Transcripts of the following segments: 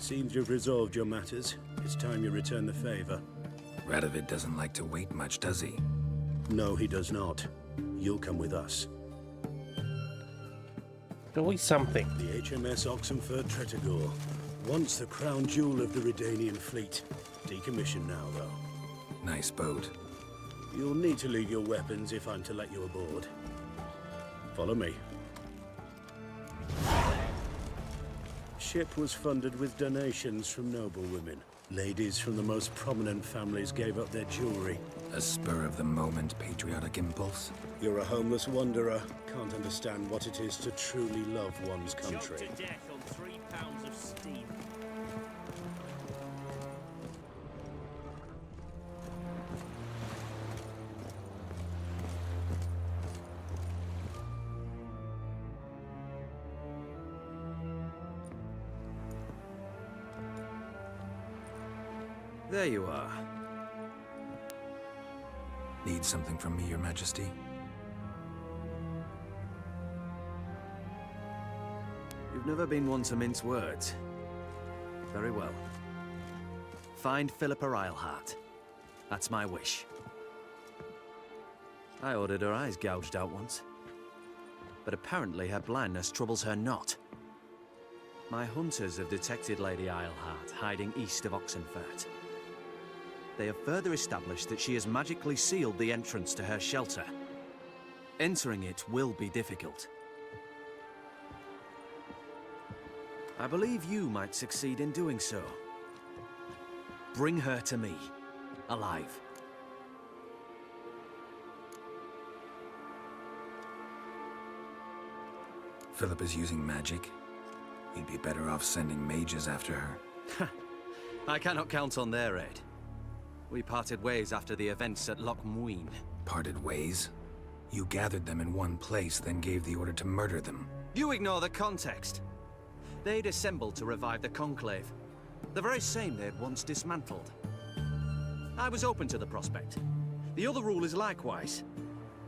Seems you've resolved your matters. It's time you return the favor. Radovid doesn't like to wait much, does he? No, he does not. You'll come with us. Always something. The HMS Oxenford Tretogor. Once the crown jewel of the Redanian fleet. Decommissioned now, though. Nice boat. You'll need to leave your weapons if I'm to let you aboard. Follow me. Ship was funded with donations from noble women. Ladies from the most prominent families gave up their jewelry. A spur-of-the-moment patriotic impulse? You're a homeless wanderer. Can't understand what it is to truly love one's country. Choked to death on 3 pounds of steam. There you are. Need something from me, Your Majesty? You've never been one to mince words. Very well. Find Philippa Eilhart. That's my wish. I ordered her eyes gouged out once. But apparently her blindness troubles her not. My hunters have detected Lady Eilhart hiding east of Oxenfurt. They have further established that she has magically sealed the entrance to her shelter. Entering it will be difficult. I believe you might succeed in doing so. Bring her to me, alive. Philip is using magic. You'd be better off sending mages after her. I cannot count on their aid. We parted ways after the events at Loch Muin. Parted ways? You gathered them in one place, then gave the order to murder them. You ignore the context. They'd assembled to revive the Conclave. The very same they'd once dismantled. I was open to the prospect. The other rule is likewise.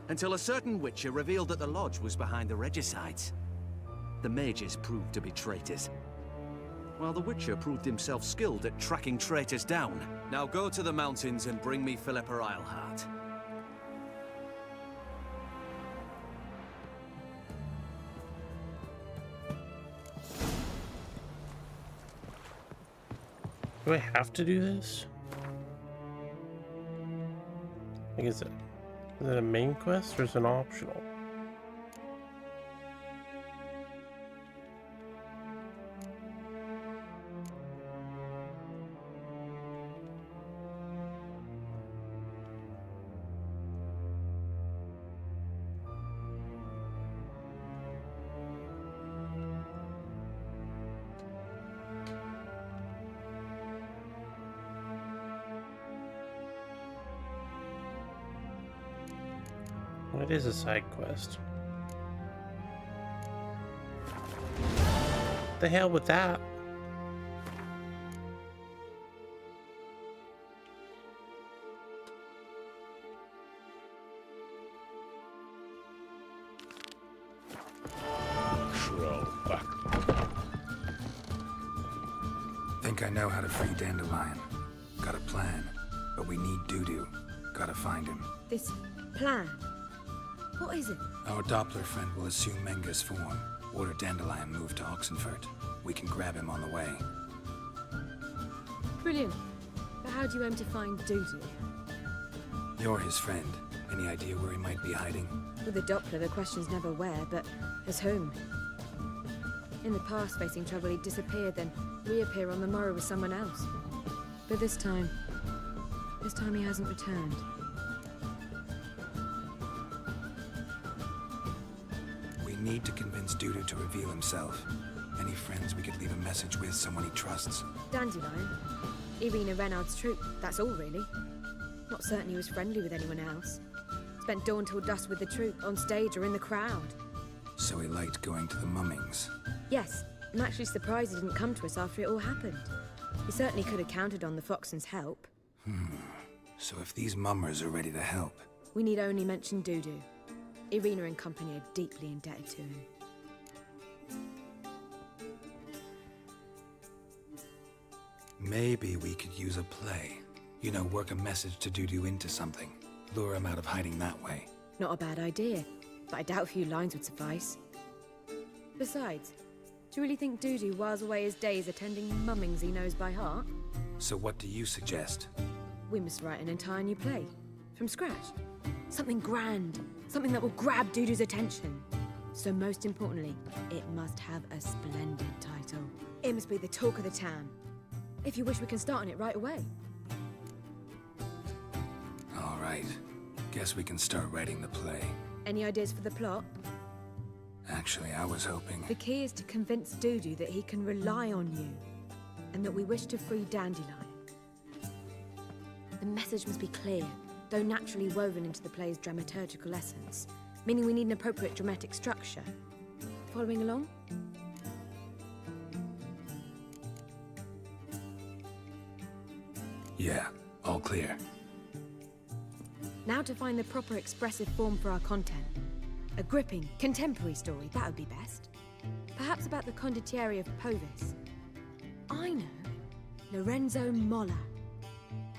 Until a certain Witcher revealed that the Lodge was behind the regicides. The mages proved to be traitors. While the Witcher proved himself skilled at tracking traitors down. Now go to the mountains and bring me Philippa Eilhart. Do I have to do this? Like, is it a main quest or is it an optional? It is a side quest. The hell with that. Think I know how to free Dandelion. Got a plan, but we need Dudu. Gotta find him. This plan? What is it? Our Doppler friend will assume Menge's form. Order Dandelion move to Oxenfurt. We can grab him on the way. Brilliant. But how do you aim to find Dudu? You're his friend. Any idea where he might be hiding? With the Doppler, the question's never where, but as whom. In the past, facing trouble, he'd disappear, then reappear on the morrow with someone else. But this time he hasn't returned. We need to convince Dudu to reveal himself. Any friends we could leave a message with, someone he trusts. Dandelion? Irina Renard's troop, that's all really. Not certain he was friendly with anyone else. Spent dawn till dusk with the troop, on stage or in the crowd. So he liked going to the mummings. Yes, I'm actually surprised he didn't come to us after it all happened. He certainly could have counted on the Foxen's help. So if these mummers are ready to help... We need only mention Dudu. Irina and company are deeply indebted to him. Maybe we could use a play. You know, work a message to Dudu into something. Lure him out of hiding that way. Not a bad idea, but I doubt a few lines would suffice. Besides, do you really think Dudu whiles away his days attending mummings he knows by heart? So what do you suggest? We must write an entire new play. From scratch. Something grand. Something that will grab Dudu's attention. So most importantly, it must have a splendid title. It must be the talk of the town. If you wish, we can start on it right away. All right. Guess we can start writing the play. Any ideas for the plot? Actually, I was hoping... The key is to convince Dudu that he can rely on you, and that we wish to free Dandelion. The message must be clear, though naturally woven into the play's dramaturgical essence, meaning we need an appropriate dramatic structure. Following along? Yeah, all clear. Now to find the proper expressive form for our content. A gripping, contemporary story, that would be best. Perhaps about the condottieri of Povis. I know. Lorenzo Molla.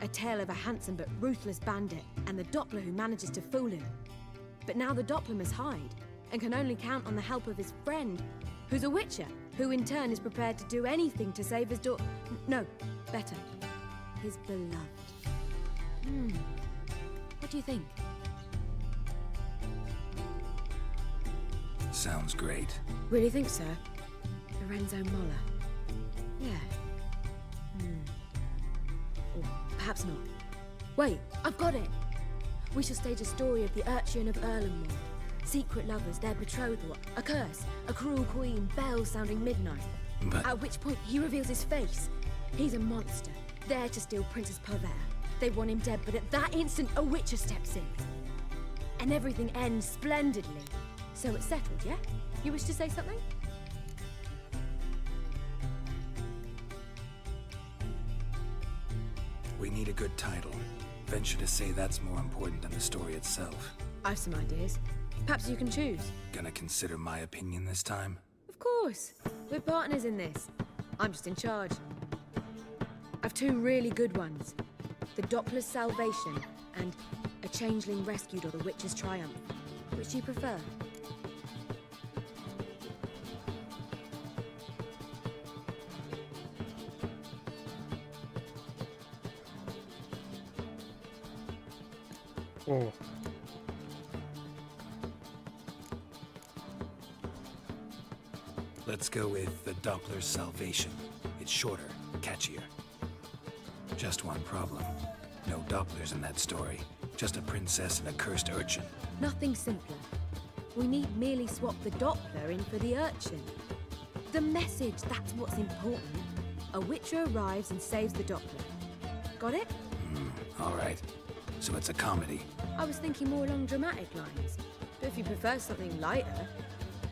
A tale of a handsome but ruthless bandit and the Doppler who manages to fool him. But now the Doppler must hide and can only count on the help of his friend, who's a witcher, who in turn is prepared to do anything to save his daughter. No, better. His beloved. What do you think? Sounds great. Really think so? Lorenzo Molla. Yeah. Or perhaps not. Wait, I've got it! We shall stage a story of the Urchin of Erlenmoor. Secret lovers, their betrothal, a curse, a cruel queen, bells sounding midnight. But... At which point he reveals his face. He's a monster, there to steal Princess Pavere. They want him dead, but at that instant a witcher steps in. And everything ends splendidly. So it's settled, yeah? You wish to say something? We need a good title. Venture to say that's more important than the story itself. I've some ideas. Perhaps you can choose. Gonna consider my opinion this time? Of course. We're partners in this. I'm just in charge. I've two really good ones. The Doppler's Salvation and A Changeling Rescued or The Witcher's Triumph. Which do you prefer? Oh. Let's go with the Doppler's Salvation. It's shorter, catchier. Just one problem. No Dopplers in that story. Just a princess and a cursed urchin. Nothing simpler. We need merely swap the Doppler in for the urchin. The message, that's what's important. A witcher arrives and saves the Doppler. Got it? All right. So it's a comedy. I was thinking more along dramatic lines. But if you prefer something lighter...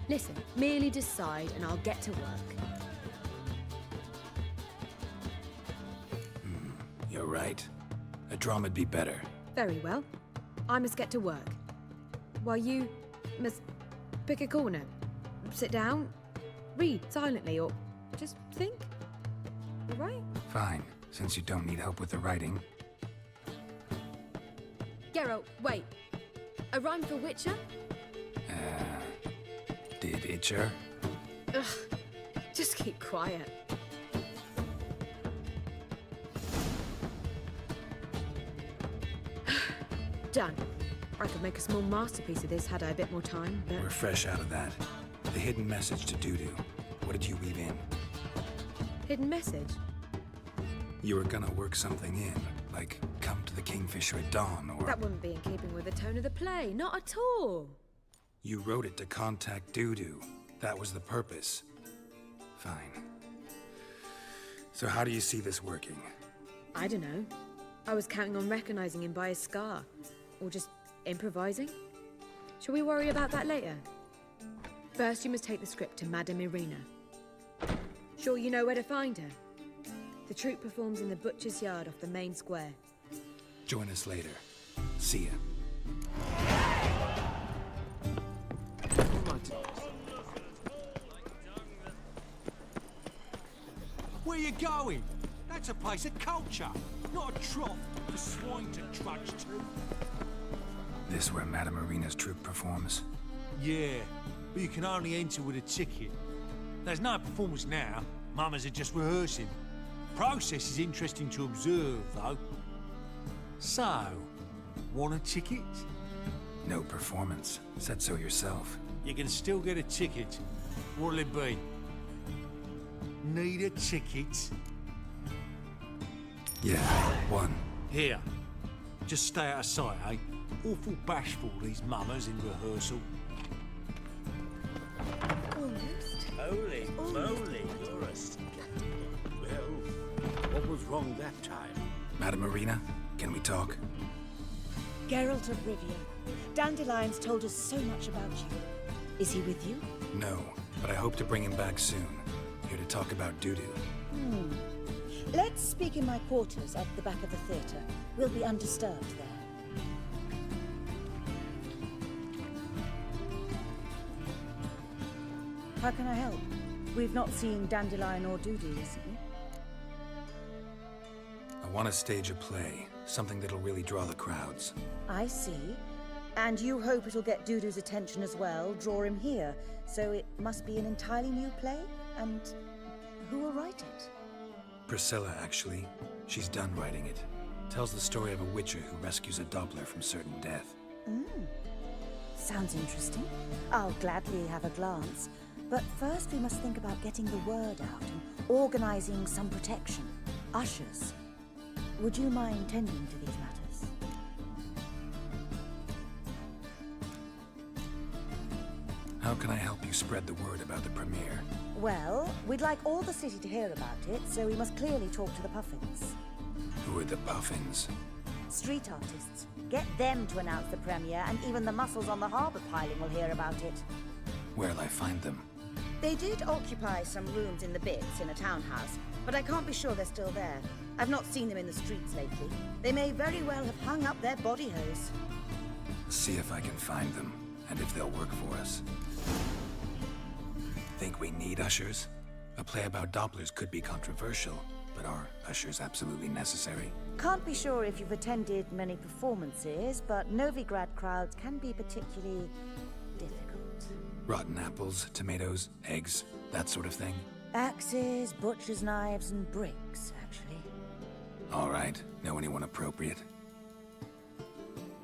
Listen, merely decide and I'll get to work. You're right. A drama'd be better. Very well. I must get to work. While you must pick a corner. Sit down, read silently, or just think. All right? Fine, since you don't need help with the writing. Geralt, wait. A rhyme for Witcher? Did Itcher? Ugh. Just keep quiet. Done. I could make a small masterpiece of this had I a bit more time, but... We're fresh out of that. The hidden message to Dudu. What did you weave in? Hidden message? You were gonna work something in, like come to the Kingfisher at dawn, or... That wouldn't be in keeping with the tone of the play, not at all. You wrote it to contact Dudu. That was the purpose. Fine. So how do you see this working? I don't know. I was counting on recognizing him by his scar. Or just improvising. Shall we worry about that later? First, you must take the script to Madame Irina. Sure you know where to find her? The troupe performs in the butcher's yard off the main square. Join us later. See ya. Where you going? That It's a place of culture, not a trough for swine to trudge to. This where Madame Marina's troupe performs? Yeah, but you can only enter with a ticket. There's no performance now. Mamas are just rehearsing. Process is interesting to observe, though. So, want a ticket? No performance. Said so yourself. You can still get a ticket. What'll it be? Need a ticket? Yeah, one. Here. Just stay out of sight, eh? Awful bashful, these mamas in rehearsal. Almost. Holy moly, you're a well, what was wrong that time? Madame Marina, can we talk? Geralt of Rivia. Dandelion's told us so much about you. Is he with you? No, but I hope to bring him back soon. Here to talk about Dudu. Let's speak in my quarters at the back of the theatre. We'll be undisturbed there. How can I help? We've not seen Dandelion or Dudu recently. I want to stage a play. Something that'll really draw the crowds. I see. And you hope it'll get Dudu's attention as well, draw him here. So it must be an entirely new play? And who will write it? Priscilla, actually. She's done writing it. Tells the story of a witcher who rescues a Doppler from certain death. Sounds interesting. I'll gladly have a glance. But first we must think about getting the word out and organizing some protection. Ushers. Would you mind tending to these matters? How can I help you spread the word about the premiere? Well, we'd like all the city to hear about it, so we must clearly talk to the Puffins. Who are the Puffins? Street artists. Get them to announce the premiere, and even the muscles on the harbour piling will hear about it. Where'll I find them? They did occupy some rooms in the Bits in a townhouse, but I can't be sure they're still there. I've not seen them in the streets lately. They may very well have hung up their body hose. See if I can find them, and if they'll work for us. Think we need ushers? A play about Dopplers could be controversial, but are ushers absolutely necessary? Can't be sure if you've attended many performances, but Novigrad crowds can be particularly difficult. Rotten apples, tomatoes, eggs, that sort of thing? Axes, butcher's knives, and bricks, actually. All right. Know anyone appropriate?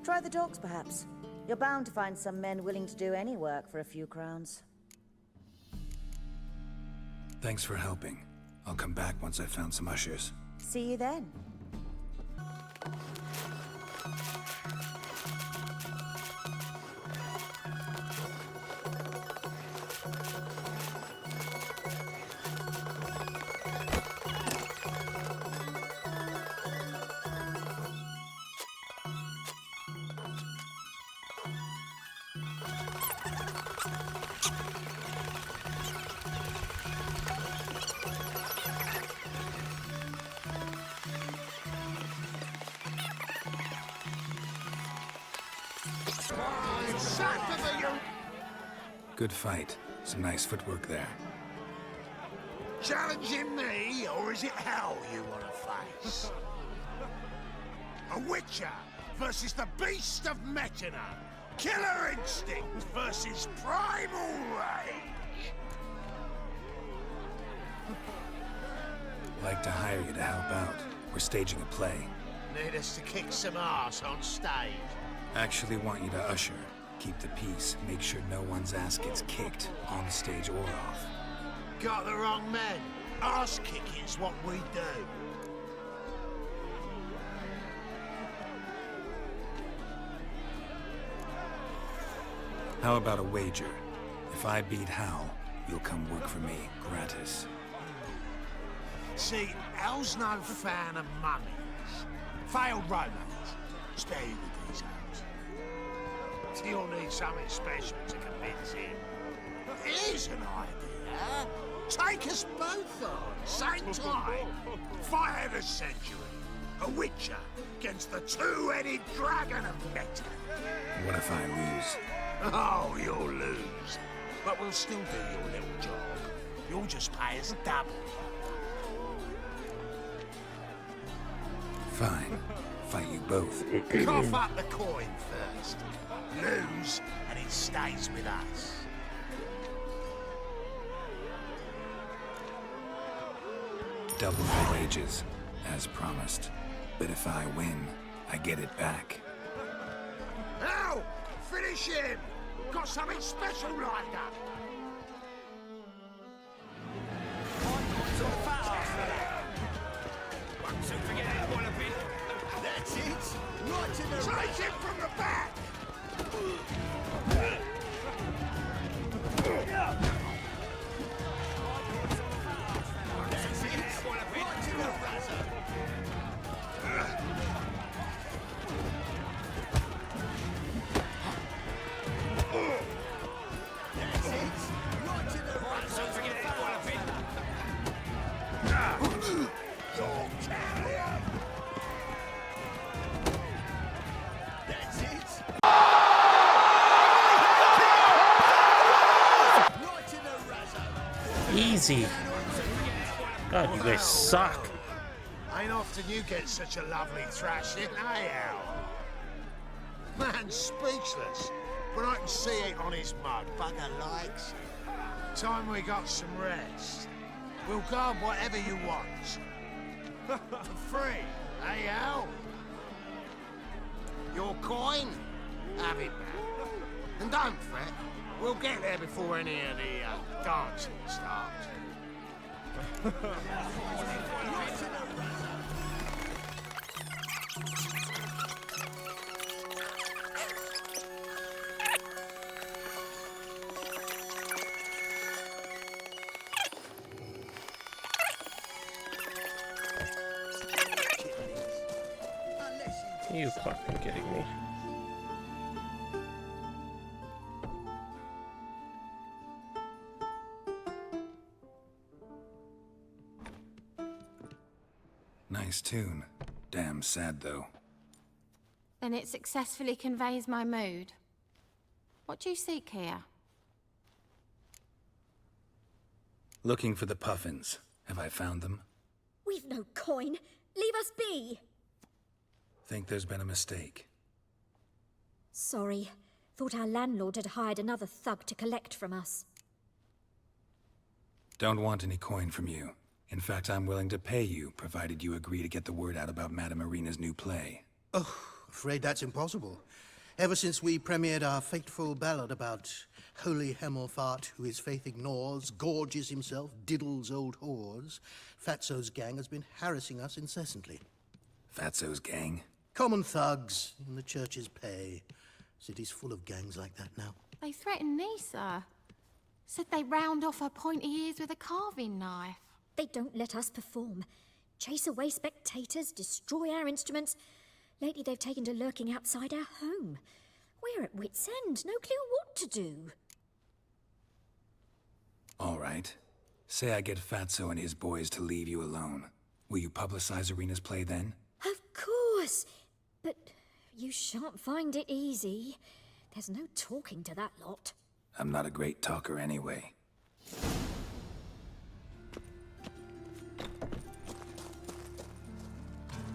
Try the dogs, perhaps. You're bound to find some men willing to do any work for a few crowns. Thanks for helping. I'll come back once I've found some ushers. See you then. Good fight. Some nice footwork there. Challenging me, or is it hell you want to face? A Witcher versus the Beast of Metina. Killer instinct versus primal rage. Like to hire you to help out. We're staging a play. Need us to kick some ass on stage. Actually want you to usher. Keep the peace. Make sure no one's ass gets kicked, on stage or off. Got the wrong men. Ass kicking's what we do. How about a wager? If I beat Hal, you'll come work for me, gratis. See, Hal's no fan of mummies. Failed romance. Spare you the details. You'll need something special to convince him. Here's an idea. Take us both on, same time. Fight of the century. A Witcher against the two-headed dragon of Meta. What if I lose? Oh, you'll lose. But we'll still do your little job. You'll just pay us double. Fine. Fight you both. Cough up the coin first. Lose, and it stays with us. Double the wages, as promised. But if I win, I get it back. Now, finish him! Got something special lined up. That's it! Right in the Take him from the back! That's it! Right in the razor! That's it! Right in the razor! That's it! Right in the razor! Easy. God, you guys suck. Ain't often you get such a lovely thrashing, eh, Al? Man's speechless, but I can see it on his mug. Bugger likes. Time we got some rest. We'll guard whatever you want. For free, eh, Al? Your coin? Have it back. And don't fret, we'll get there before any of the dancing starts. Are you fucking kidding me? Nice tune. Damn sad, though. Then it successfully conveys my mood. What do you seek here? Looking for the Puffins. Have I found them? We've no coin. Leave us be. Think there's been a mistake. Sorry. Thought our landlord had hired another thug to collect from us. Don't want any coin from you. In fact, I'm willing to pay you, provided you agree to get the word out about Madame Irina's new play. Oh, afraid that's impossible. Ever since we premiered our fateful ballad about Holy Hemelfart, who his faith ignores, gorges himself, diddles old whores, Fatso's gang has been harassing us incessantly. Fatso's gang? Common thugs in the church's pay. City's full of gangs like that now. They threatened me, sir. Said they round off her pointy ears with a carving knife. They don't let us perform. Chase away spectators, destroy our instruments. Lately they've taken to lurking outside our home. We're at wit's end, no clue what to do. All right. Say I get Fatso and his boys to leave you alone. Will you publicize Irina's play then? Of course. But you shan't find it easy. There's no talking to that lot. I'm not a great talker anyway.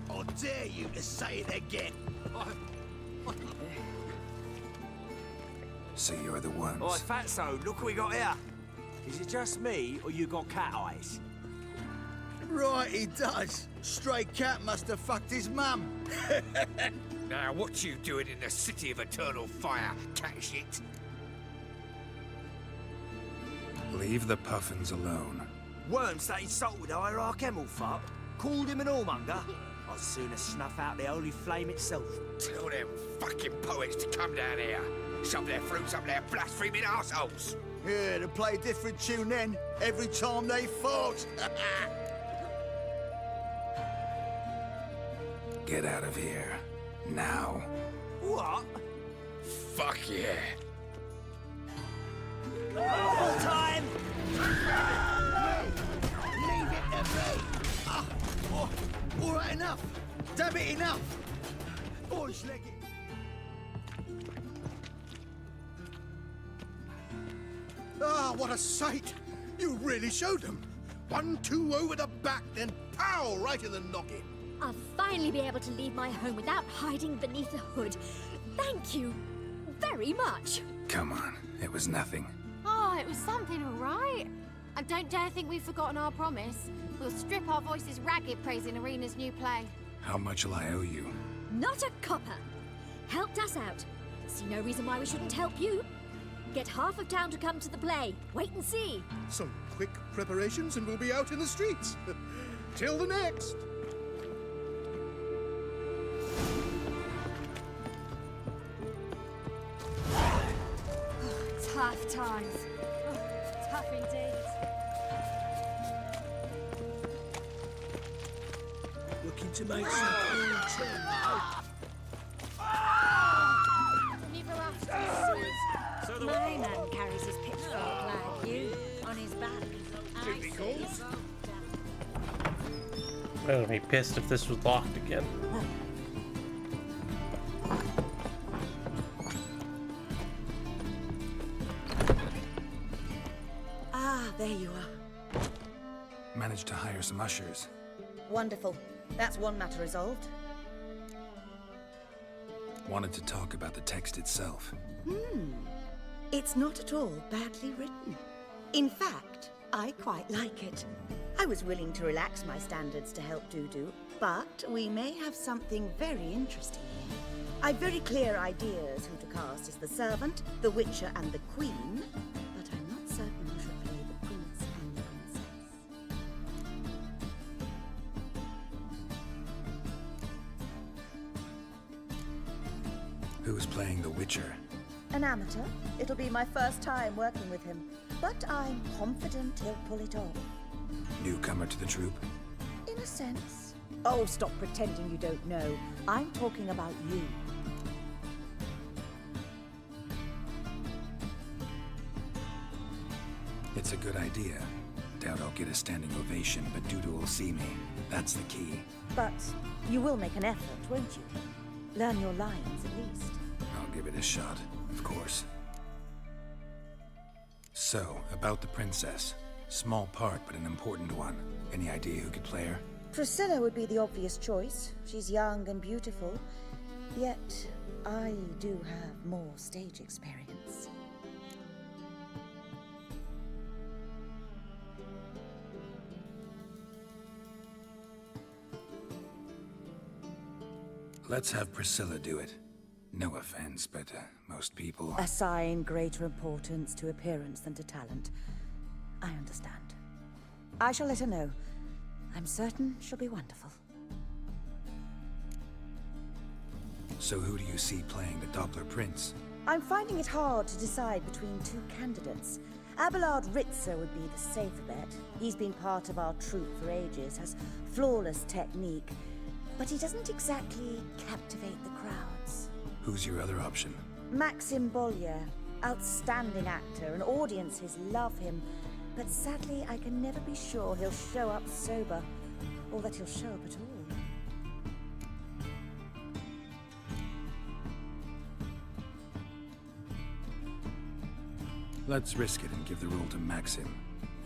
I dare you to say it again. So you're the ones. Oi, Fatso, look what we got here. Is it just me, or you got cat eyes? Right, he does. Stray cat must have fucked his mum. Now, what you doing in the City of Eternal Fire, cat shit? Leave the Puffins alone. Worms that insulted Hierarch Hemelfart, called him an whoremonger. I'd sooner snuff out the holy flame itself. Tell them fucking poets to come down here. Shove their fruits up their blaspheming arseholes. Yeah, to play a different tune then, every time they fought. Get out of here. Now. What? Fuck yeah. Full time! Leave it to me. All right, enough. Damn it, enough. Boys, leg it. Ah, what a sight! You really showed them. 1-2 over the back, then pow, right in the noggin. A fine finally be able to leave my home without hiding beneath a hood. Thank you very much. Come on, it was nothing. Oh, it was something, all right. And don't dare think we've forgotten our promise. We'll strip our voices ragged praising Arena's new play. How much will I owe you? Not a copper. Helped us out. See no reason why we shouldn't help you. Get half of town to come to the play. Wait and see. Some quick preparations and we'll be out in the streets. Till the next. Tough times. Oh, tough indeed. Looking to make some cool Neither of us. So the My man carries his pitchfork like you on his back. I'm gonna be pissed if this was locked again. Ah, there you are. Managed to hire some ushers. Wonderful. That's one matter resolved. Wanted to talk about the text itself. It's not at all badly written. In fact, I quite like it. I was willing to relax my standards to help Dudu, but we may have something very interesting here. I've very clear ideas who to cast as the servant, the Witcher, and the Queen, but I'm not certain who should play the Prince and the Princess. Who's playing the Witcher? An amateur. It'll be my first time working with him, but I'm confident he'll pull it off. Newcomer to the troupe? In a sense. Oh, stop pretending you don't know. I'm talking about you. It's a good idea. Doubt I'll get a standing ovation, but Dudu will see me. That's the key. But you will make an effort, won't you? Learn your lines, at least. I'll give it a shot, of course. So, about the princess. Small part, but an important one. Any idea who could play her? Priscilla would be the obvious choice. She's young and beautiful. Yet, I do have more stage experience. Let's have Priscilla do it. No offense, but most people... Assign greater importance to appearance than to talent. I understand. I shall let her know. I'm certain she'll be wonderful. So who do you see playing the Doppler Prince? I'm finding it hard to decide between two candidates. Abelard Ritzer would be the safer bet. He's been part of our troupe for ages, has flawless technique, but he doesn't exactly captivate the crowds. Who's your other option? Maxim Bollier, outstanding actor, and audiences love him. But sadly, I can never be sure he'll show up sober, or that he'll show up at all. Let's risk it and give the role to Maxim.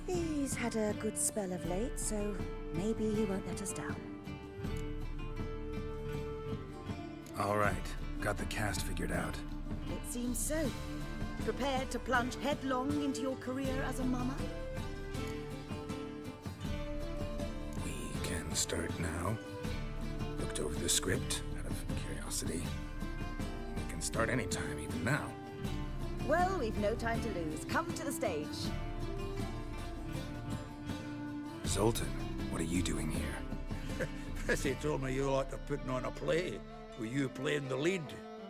He's had a good spell of late, so maybe he won't let us down. All right, got the cast figured out. It seems so. Prepared to plunge headlong into your career as a mama? We can start now. Looked over the script out of curiosity. We can start anytime, even now. Well, we've no time to lose. Come to the stage. Zoltan, what are you doing here? Prissy told me you like to putting on a play. Were you playing the lead?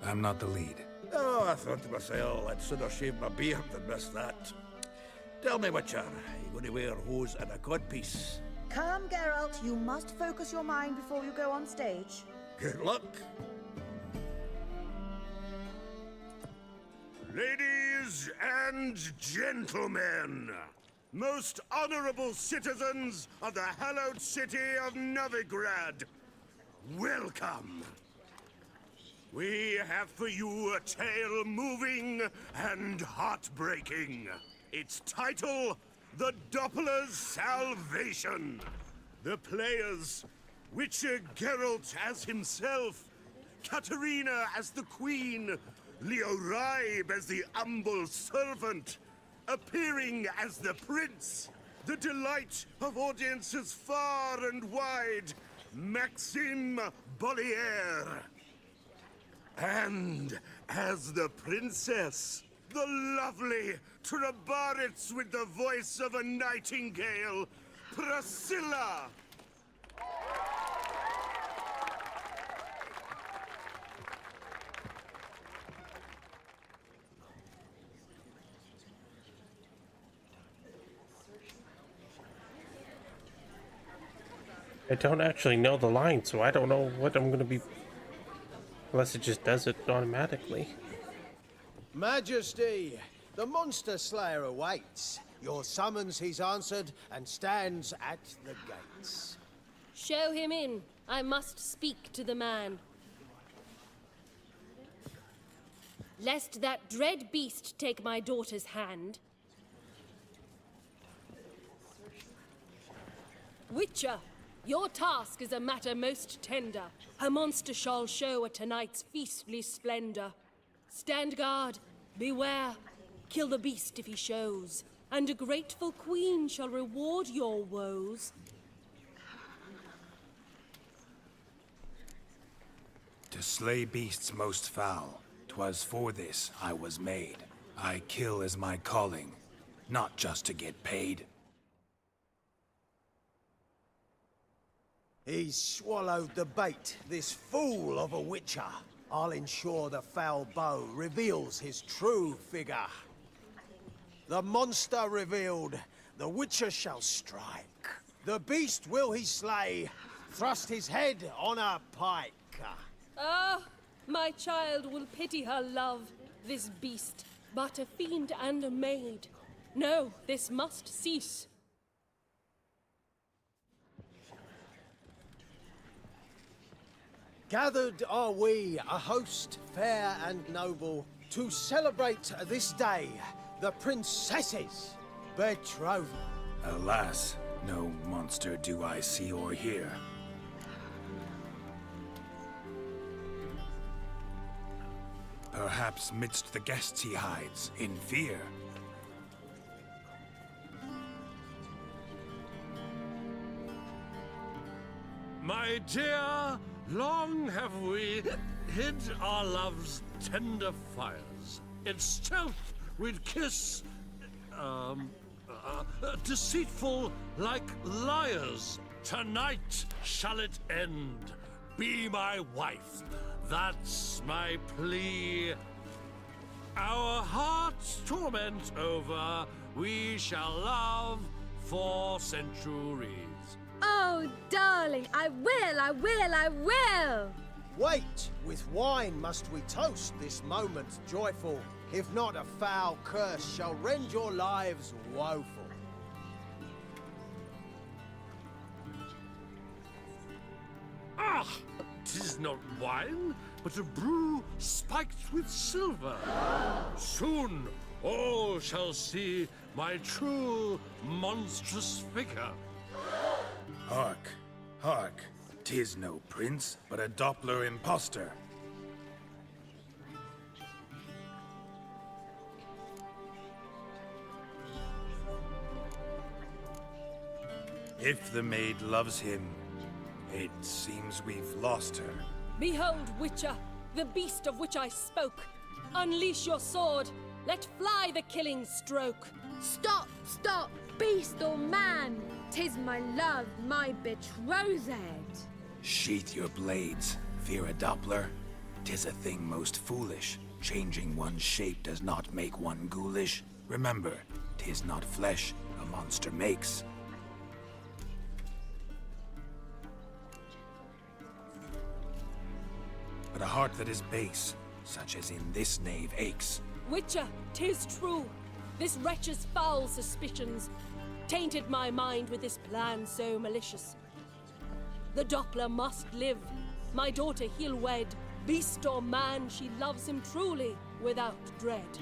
I'm not the lead. Oh, I thought to myself, I'd sooner shave my beard than miss that. Tell me, Witcher, are you going to wear hose and a codpiece? Calm, Geralt. You must focus your mind before you go on stage. Good luck. Ladies and gentlemen, most honorable citizens of the hallowed city of Novigrad, welcome. We have for you a tale moving and heartbreaking. Its title, The Doppler's Salvation. The players, Witcher Geralt as himself, Katarina as the queen, Leo Raib as the humble servant, appearing as the prince, the delight of audiences far and wide, Maxime Bollier. And as the princess, the lovely Trebaritz with the voice of a nightingale, Priscilla. I don't actually know the line, so I don't know what I'm gonna be. Unless it just does it automatically. Majesty, the monster slayer awaits. Your summons he's answered and stands at the gates. Show him in. I must speak to the man. Lest that dread beast take my daughter's hand. Witcher, your task is a matter most tender. A monster shall show at tonight's feastly splendor. Stand guard, beware, kill the beast if he shows, and a grateful queen shall reward your woes. To slay beasts most foul, 'twas for this I was made. I kill as my calling, not just to get paid. He's swallowed the bait, this fool of a witcher. I'll ensure the foul bow reveals his true figure. The monster revealed, the witcher shall strike. The beast will he slay, thrust his head on a pike. Ah, my child will pity her love, this beast, but a fiend and a maid. No, this must cease. Gathered are we, a host fair and noble, to celebrate this day, the princess's betrothal. Alas, no monster do I see or hear. Perhaps midst the guests he hides, in fear. My dear, long have we hid our love's tender fires. In stealth we'd kiss, deceitful like liars. Tonight shall it end. Be my wife. That's my plea. Our hearts' torment over, we shall love for centuries. Oh, darling, I will, I will, I will! Wait, with wine must we toast this moment joyful. If not, a foul curse shall rend your lives woeful. Ah! 'Tis not wine, but a brew spiked with silver. Soon all shall see my true monstrous figure. Hark, hark, 'tis no prince, but a Doppler impostor. If the maid loves him, it seems we've lost her. Behold, Witcher, the beast of which I spoke. Unleash your sword. Let fly the killing stroke. Stop, stop, beast or man! 'Tis my love, my betrothed. Sheath your blades, fear a Doppler. 'Tis a thing most foolish. Changing one's shape does not make one ghoulish. Remember, 'tis not flesh a monster makes. But a heart that is base, such as in this knave aches. Witcher, 'tis true. This wretch's foul suspicions tainted my mind with this plan so malicious. The Doppler must live. My daughter he'll wed. Beast or man, she loves him truly, without dread.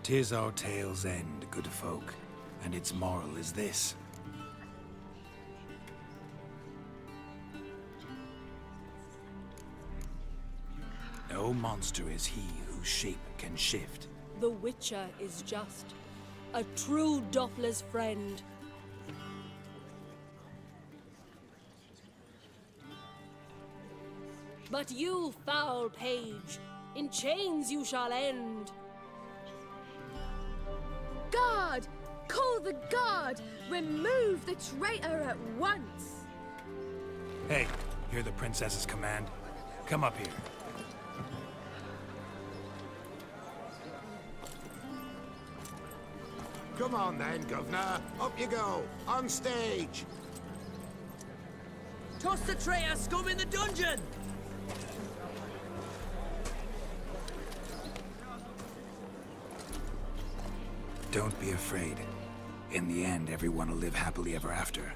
'Tis our tale's end, good folk, and its moral is this. No monster is he whose shape can shift. The Witcher is just a true Doppler's friend. But you, foul page, in chains you shall end. Guard! Call the guard! Remove the traitor at once! Hey, hear the princess's command? Come up here. Come on then, Governor. Up you go. On stage. Toss the traitor scum in the dungeon! Don't be afraid. In the end, everyone will live happily ever after.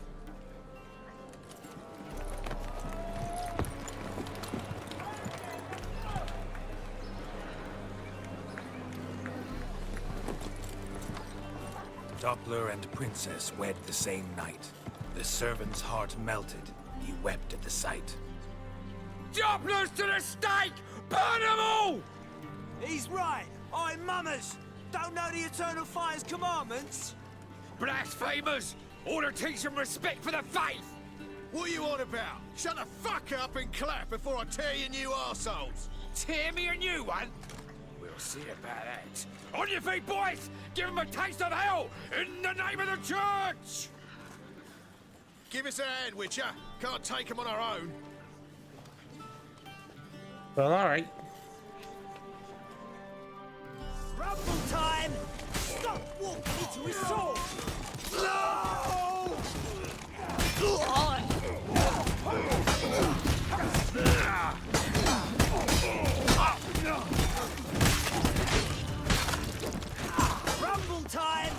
Doppler and Princess wed the same night. The servant's heart melted. He wept at the sight. Dopplers to the stake! Burn them all! He's right. I'm mummers. Don't know the Eternal Fire's commandments? Blasphemers! Order teach them respect for the faith! What are you on about? Shut the fuck up and clap before I tear you new arseholes. Tear me a new one? We'll see about that. On your feet, boys! Give them a taste of hell in the name of the church! Give us a hand, Witcher. Can't take them on our own. Well, alright. Rumble time! Stop walking into his sword! No! Rumble time!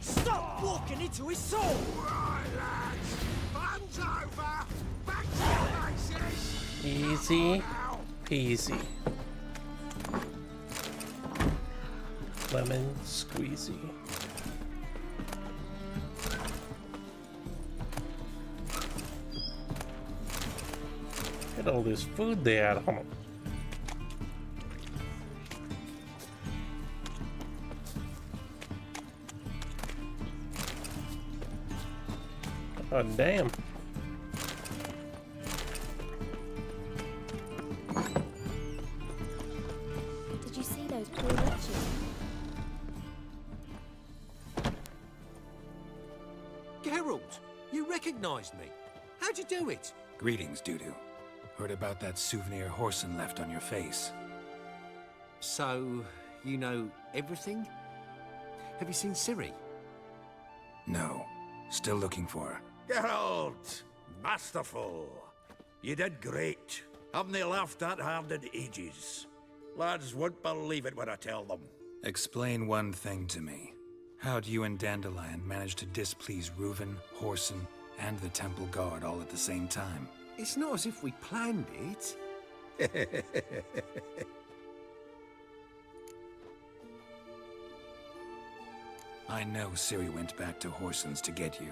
Stop walking into his soul! Right, lads. Fun's over. Back to your places. Easy peasy. Lemon squeezy. Look at all this food they had on them. Oh, damn. Did you see those poor wretches? Geralt, you recognized me. How'd you do it? Greetings, Dudu. Heard about that souvenir Horson left on your face. So, you know everything? Have you seen Ciri? No. Still looking for her. Geralt! Masterful! You did great. Haven't they laughed that hard in ages? Lads won't believe it when I tell them. Explain one thing to me. How'd you and Dandelion manage to displease Reuven, Horson, and the Temple Guard all at the same time? It's not as if we planned it. I know Ciri went back to Horson's to get you.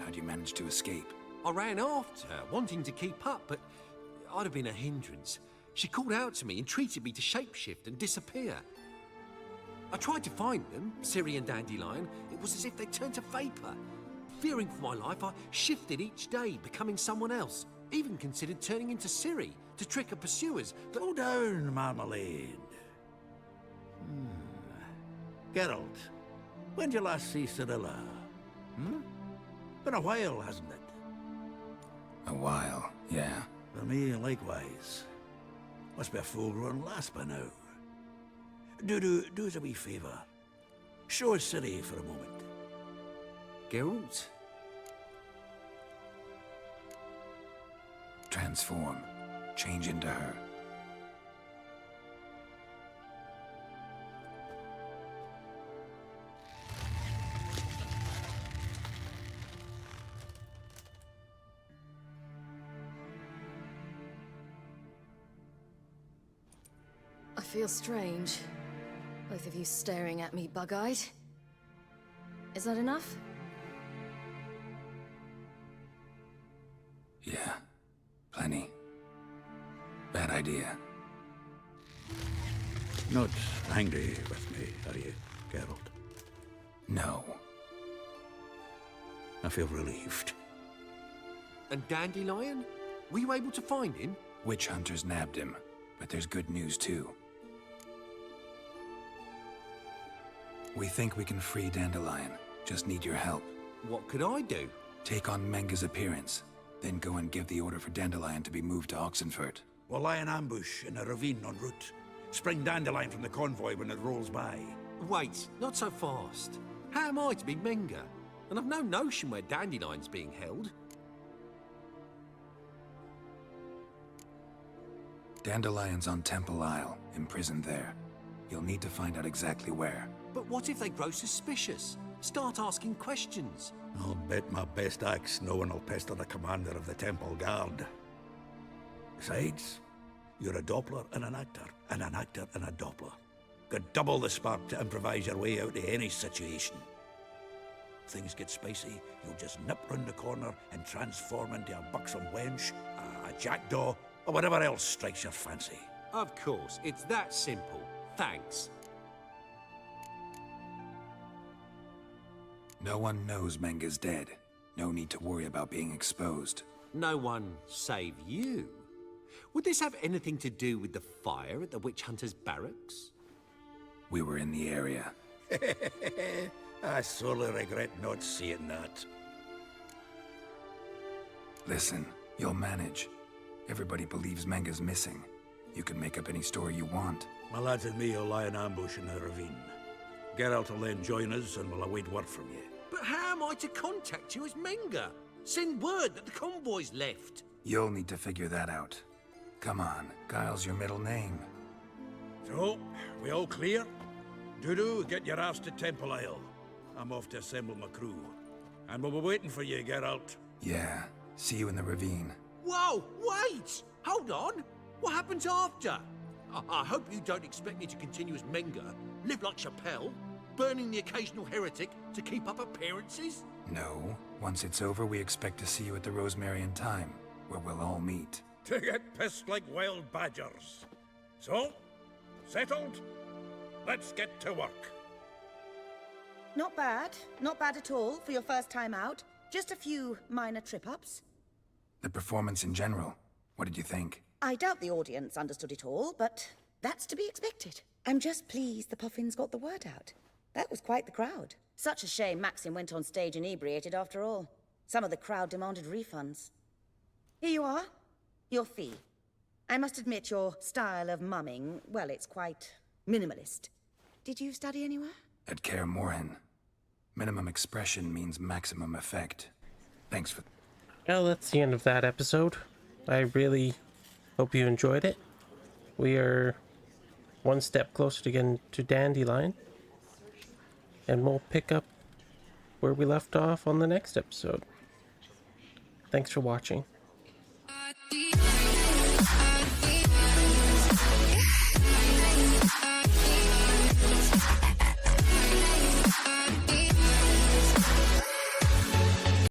How'd you manage to escape? I ran after her, wanting to keep up, but I'd have been a hindrance. She called out to me, entreated me to shapeshift and disappear. I tried to find them, Ciri and Dandelion. It was as if they turned to vapor. Fearing for my life, I shifted each day, becoming someone else. Even considered turning into Ciri to trick her pursuers, but... Slow down, Marmalade. Geralt, when did you last see Cirilla? Been a while, hasn't it? A while, yeah. For me, likewise. Must be a full-grown lass by now. Do us a wee favour. Show us Ciri for a moment. Geralt? Transform. Change into her. feel strange. Both of you staring at me bug-eyed. Is that enough? Yeah, plenty. Bad idea. Not angry with me, are you, Geralt? No. I feel relieved. And Dandelion? Were you able to find him? Witch hunters nabbed him, but there's good news too. We think we can free Dandelion. Just need your help. What could I do? Take on Menga's appearance, then go and give the order for Dandelion to be moved to Oxenfurt. We'll lie in ambush in a ravine en route. Spring Dandelion from the convoy when it rolls by. Wait, not so fast. How am I to be Menga? And I've no notion where Dandelion's being held. Dandelion's on Temple Isle, imprisoned there. You'll need to find out exactly where. But what if they grow suspicious? Start asking questions. I'll bet my best axe no one will pester the commander of the Temple Guard. Besides, you're a Doppler and an actor and a Doppler. Got double the spark to improvise your way out of any situation. If things get spicy, you'll just nip round the corner and transform into a buxom wench, a jackdaw, or whatever else strikes your fancy. Of course, it's that simple. Thanks. No one knows Menga's dead. No need to worry about being exposed. No one save you. Would this have anything to do with the fire at the Witch Hunters' barracks? We were in the area. I sorely regret not seeing that. Listen, you'll manage. Everybody believes Menga's missing. You can make up any story you want. My lads and me will lie in ambush in the ravine. Geralt will then join us and we'll await word from you. But how am I to contact you as Menga? Send word that the convoy's left. You'll need to figure that out. Come on, Guile's your middle name. So, we all clear? Dudu, get your ass to Temple Isle. I'm off to assemble my crew. And we'll be waiting for you, Geralt. Yeah, see you in the ravine. Whoa, wait! Hold on! What happens after? I hope you don't expect me to continue as Menga, live like Chappelle, burning the occasional heretic to keep up appearances? No. Once it's over, we expect to see you at the Rosemary and Thyme, where we'll all meet. To get pissed like wild badgers. So, settled? Let's get to work. Not bad. Not bad at all for your first time out. Just a few minor trip-ups. The performance in general, what did you think? I doubt the audience understood it all, but that's to be expected. I'm just pleased the Puffins got the word out. That was quite the crowd. Such a shame Maxim went on stage inebriated after all. Some of the crowd demanded refunds. Here you are. Your fee. I must admit your style of mumming, well, it's quite minimalist. Did you study anywhere? At Kaer Morhen. Minimum expression means maximum effect. Thanks for... Well, that's the end of that episode. I really hope you enjoyed it. We are one step closer to getting to Dandelion. And we'll pick up where we left off on the next episode. Thanks for watching.